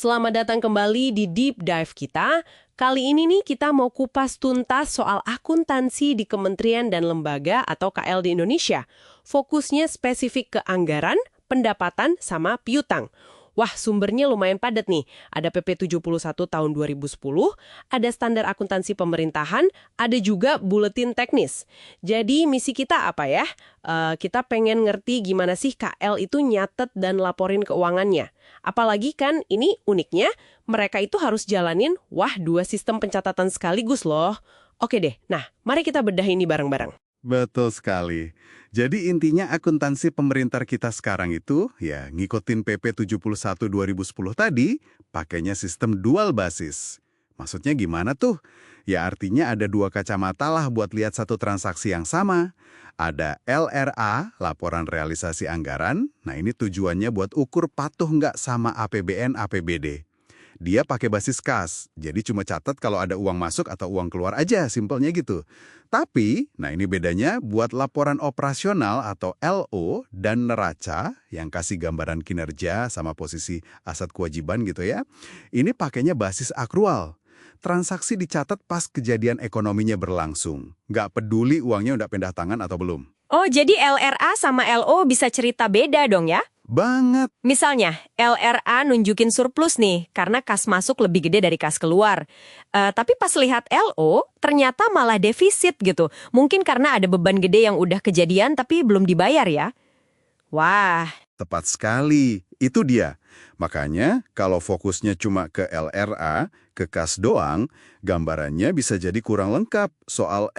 Selamat datang kembali di Deep Dive kita. Kali ini nih kita mau kupas tuntas soal akuntansi di kementerian dan lembaga atau KL di Indonesia. Fokusnya spesifik ke anggaran, pendapatan, sama piutang. Wah, sumbernya lumayan padat nih. Ada PP 71 tahun 2010, ada standar akuntansi pemerintahan, ada juga buletin teknis. Jadi misi kita apa ya? Kita pengen ngerti gimana sih KL itu nyatet dan laporin keuangannya. Apalagi kan ini uniknya, mereka itu harus jalanin, dua sistem pencatatan sekaligus loh. Oke deh, nah mari kita bedah ini bareng-bareng. Betul sekali. Jadi intinya akuntansi pemerintah kita sekarang itu, ya ngikutin PP 71 2010 tadi, pakainya sistem dual basis. Maksudnya gimana tuh? Ya artinya ada dua kacamata lah buat lihat satu transaksi yang sama. Ada LRA, laporan realisasi anggaran. Nah ini tujuannya buat ukur patuh nggak sama APBN, APBD. Dia pakai basis kas, jadi cuma catat kalau ada uang masuk atau uang keluar aja, simpelnya gitu. Tapi, nah ini bedanya buat laporan operasional atau LO dan neraca yang kasih gambaran kinerja sama posisi aset kewajiban gitu ya. Ini pakainya basis akrual. Transaksi dicatat pas kejadian ekonominya berlangsung. Nggak peduli uangnya udah pindah tangan atau belum. Oh, jadi LRA sama LO bisa cerita beda dong ya? Banget. Misalnya, LRA nunjukin surplus nih, karena kas masuk lebih gede dari kas keluar. Tapi pas lihat LO, ternyata malah defisit gitu. Mungkin karena ada beban gede yang udah kejadian tapi belum dibayar ya. Wah, Tepat sekali, itu dia. Makanya kalau fokusnya cuma ke LRA, ke kas doang, gambarannya bisa jadi kurang lengkap soal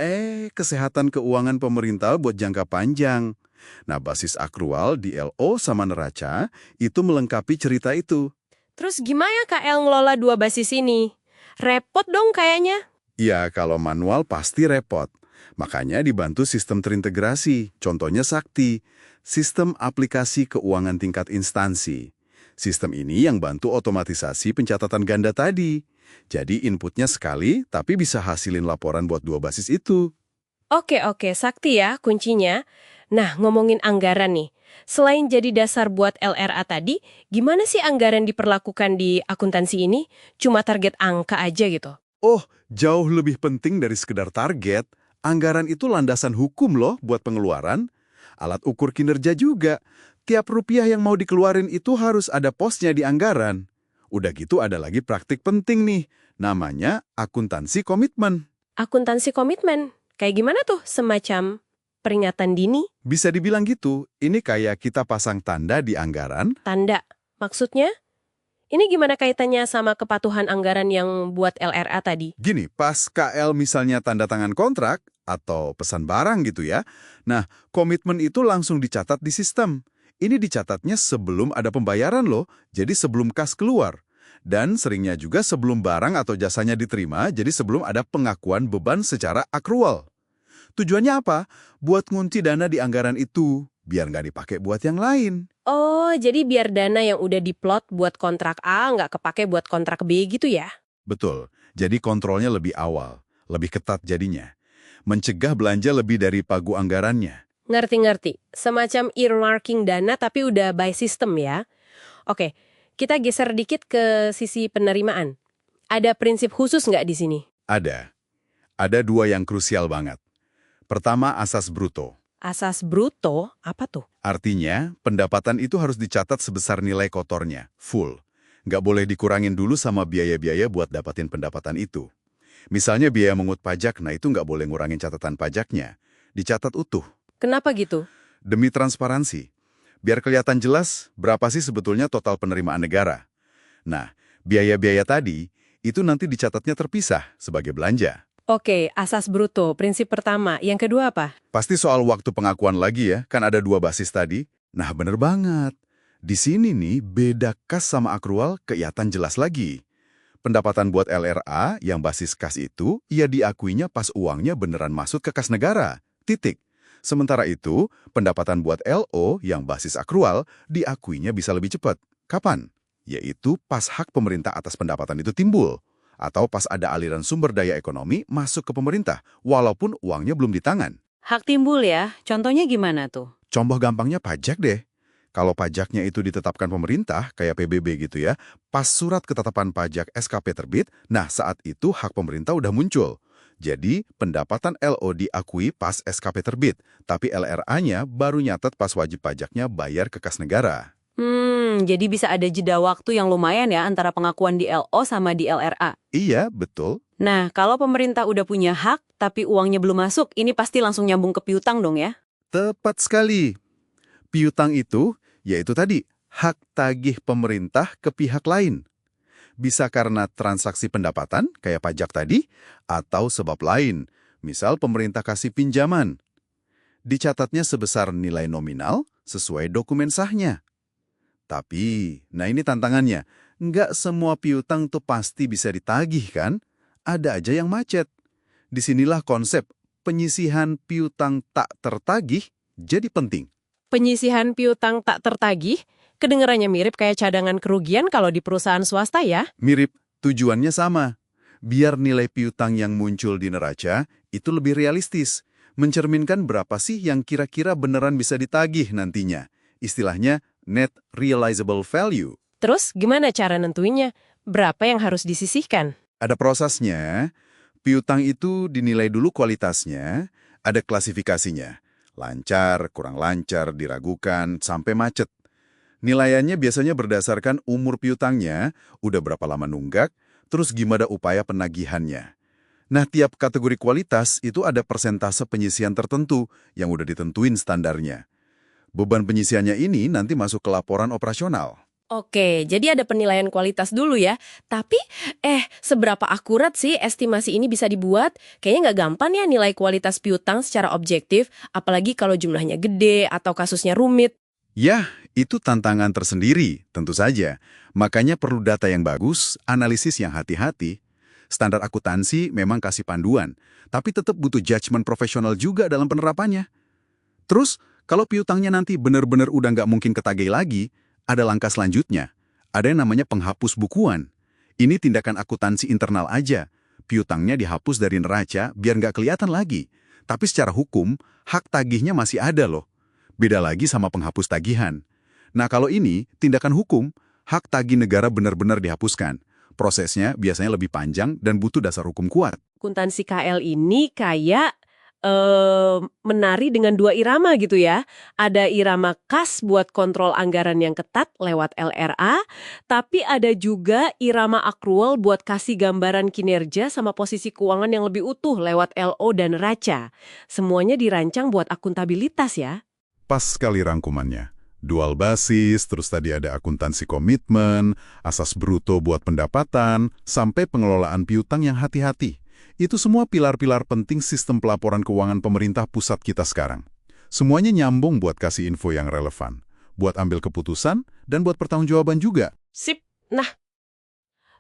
kesehatan keuangan pemerintah buat jangka panjang. Nah, basis akrual di LO sama neraca itu melengkapi cerita itu. terus gimana KL ngelola dua basis ini? Repot dong kayaknya. Ya, kalau manual pasti repot. Makanya dibantu sistem terintegrasi, contohnya Sakti, sistem aplikasi keuangan tingkat instansi. Sistem ini yang bantu otomatisasi pencatatan ganda tadi. Jadi inputnya sekali, tapi bisa hasilin laporan buat dua basis itu. Oke, Sakti ya kuncinya. Nah, ngomongin anggaran nih. Selain jadi dasar buat LRA tadi, gimana sih anggaran diperlakukan di akuntansi ini? Cuma target angka aja gitu. Oh, jauh lebih penting dari sekedar target. Anggaran itu landasan hukum loh buat pengeluaran. Alat ukur kinerja juga. Tiap rupiah yang mau dikeluarin itu harus ada posnya di anggaran. Udah gitu ada lagi praktik penting nih. Namanya akuntansi komitmen. Akuntansi komitmen. Kayak gimana tuh? Semacam peringatan dini? Bisa dibilang gitu, ini kayak kita pasang tanda di anggaran. Tanda. Maksudnya? Ini gimana kaitannya sama kepatuhan anggaran yang buat LRA tadi? Gini, pas KL misalnya tanda tangan kontrak atau pesan barang gitu ya. Nah, komitmen itu langsung dicatat di sistem. Ini dicatatnya sebelum ada pembayaran loh, jadi sebelum kas keluar. Dan seringnya juga sebelum barang atau jasanya diterima, jadi sebelum ada pengakuan beban secara akrual. Tujuannya apa? Buat ngunci dana di anggaran itu, biar nggak dipakai buat yang lain. Oh, jadi biar dana yang udah diplot buat kontrak A nggak kepake buat kontrak B gitu ya? Betul, jadi kontrolnya lebih awal, lebih ketat jadinya. Mencegah belanja lebih dari pagu anggarannya. Ngerti-ngerti. Semacam earmarking dana tapi udah by system ya. Oke, kita geser dikit ke sisi penerimaan. Ada prinsip khusus nggak di sini? Ada. Ada dua yang krusial banget. Pertama, asas bruto. Asas bruto, apa tuh? Artinya, pendapatan itu harus dicatat sebesar nilai kotornya, full. Nggak boleh dikurangin dulu sama biaya-biaya buat dapatin pendapatan itu. Misalnya biaya mengut pajak, nah itu nggak boleh ngurangin catatan pajaknya. Dicatat utuh. Kenapa gitu? Demi transparansi. Biar kelihatan jelas berapa sih sebetulnya total penerimaan negara. Nah, biaya-biaya tadi, itu nanti dicatatnya terpisah sebagai belanja. Oke, asas bruto, prinsip pertama. Yang kedua apa? Pasti soal waktu pengakuan lagi ya, kan ada dua basis tadi. Nah bener banget. Di sini nih, beda kas sama akrual kelihatan jelas lagi. Pendapatan buat LRA yang basis kas itu, ia diakuinya pas uangnya beneran masuk ke kas negara. Titik. Sementara itu, pendapatan buat LO yang basis akrual diakuinya bisa lebih cepat. Kapan? Yaitu pas hak pemerintah atas pendapatan itu timbul. Atau pas ada aliran sumber daya ekonomi masuk ke pemerintah, walaupun uangnya belum di tangan. Hak timbul ya. Contohnya gimana tuh? Contoh gampangnya pajak deh. Kalau pajaknya itu ditetapkan pemerintah, kayak PBB gitu ya, pas surat ketetapan pajak SKP terbit, nah saat itu hak pemerintah udah muncul. Jadi, pendapatan LO diakui pas SKP terbit, tapi LRA-nya baru nyatet pas wajib pajaknya bayar ke kas negara. Jadi bisa ada jeda waktu yang lumayan ya antara pengakuan di LO sama di LRA. Iya, betul. Nah, kalau pemerintah udah punya hak, tapi uangnya belum masuk, ini pasti langsung nyambung ke piutang dong ya? Tepat sekali. Piutang itu, yaitu tadi, hak tagih pemerintah ke pihak lain. Bisa karena transaksi pendapatan, kayak pajak tadi, atau sebab lain. Misal pemerintah kasih pinjaman. Dicatatnya sebesar nilai nominal sesuai dokumen sahnya. Tapi, nah ini tantangannya, nggak semua piutang tuh pasti bisa ditagih kan? Ada aja yang macet. Disinilah konsep penyisihan piutang tak tertagih jadi penting. Penyisihan piutang tak tertagih, kedengarannya mirip kayak cadangan kerugian kalau di perusahaan swasta ya? Mirip, tujuannya sama. Biar nilai piutang yang muncul di neraca itu lebih realistis. Mencerminkan berapa sih yang kira-kira beneran bisa ditagih nantinya. Istilahnya net realizable value. Terus gimana cara nentuinnya? Berapa yang harus disisihkan? Ada prosesnya. Piutang itu dinilai dulu kualitasnya, ada klasifikasinya. Lancar, kurang lancar, diragukan, sampai macet. Nilaiannya biasanya berdasarkan umur piutangnya, udah berapa lama nunggak, terus gimana upaya penagihannya. Nah, tiap kategori kualitas itu ada persentase penyisihan tertentu yang udah ditentuin standarnya. Beban penyisihannya ini nanti masuk ke laporan operasional. Oke, jadi ada penilaian kualitas dulu ya. Tapi, seberapa akurat sih estimasi ini bisa dibuat? Kayaknya nggak gampang ya nilai kualitas piutang secara objektif, apalagi kalau jumlahnya gede atau kasusnya rumit. Ya, itu tantangan tersendiri, tentu saja. Makanya perlu data yang bagus, analisis yang hati-hati. Standar akuntansi memang kasih panduan, tapi tetap butuh judgement profesional juga dalam penerapannya. Terus, kalau piutangnya nanti benar-benar udah nggak mungkin ketagih lagi, ada langkah selanjutnya. Ada yang namanya penghapus bukuan. Ini tindakan akuntansi internal aja. Piutangnya dihapus dari neraca biar nggak kelihatan lagi. Tapi secara hukum, hak tagihnya masih ada loh. Beda lagi sama penghapus tagihan. Nah kalau ini, tindakan hukum, hak tagih negara benar-benar dihapuskan. Prosesnya biasanya lebih panjang dan butuh dasar hukum kuat. Akuntansi KL ini kayak menari dengan dua irama gitu ya. Ada irama kas buat kontrol anggaran yang ketat lewat LRA, tapi ada juga irama akrual buat kasih gambaran kinerja sama posisi keuangan yang lebih utuh lewat LO dan neraca. Semuanya dirancang buat akuntabilitas ya. Pas sekali rangkumannya. Dual basis, terus tadi ada akuntansi komitmen, asas bruto buat pendapatan, sampai pengelolaan piutang yang hati-hati. Itu semua pilar-pilar penting sistem pelaporan keuangan pemerintah pusat kita sekarang. Semuanya nyambung buat kasih info yang relevan, buat ambil keputusan, dan buat pertanggungjawaban juga. Sip. Nah,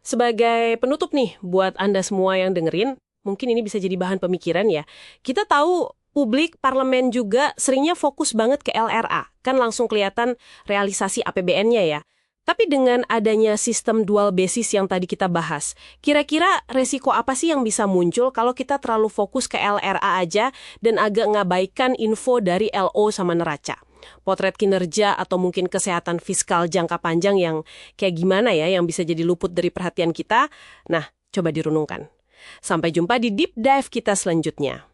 sebagai penutup nih buat Anda semua yang dengerin, mungkin ini bisa jadi bahan pemikiran ya. Kita tahu publik, parlemen juga seringnya fokus banget ke LRA. Kan langsung kelihatan realisasi APBN-nya ya. Tapi dengan adanya sistem dual basis yang tadi kita bahas, kira-kira resiko apa sih yang bisa muncul kalau kita terlalu fokus ke LRA aja dan agak ngabaikan info dari LO sama neraca? Potret kinerja atau mungkin kesehatan fiskal jangka panjang yang kayak gimana ya yang bisa jadi luput dari perhatian kita? Nah, coba dirunungkan. Sampai jumpa di Deep Dive kita selanjutnya.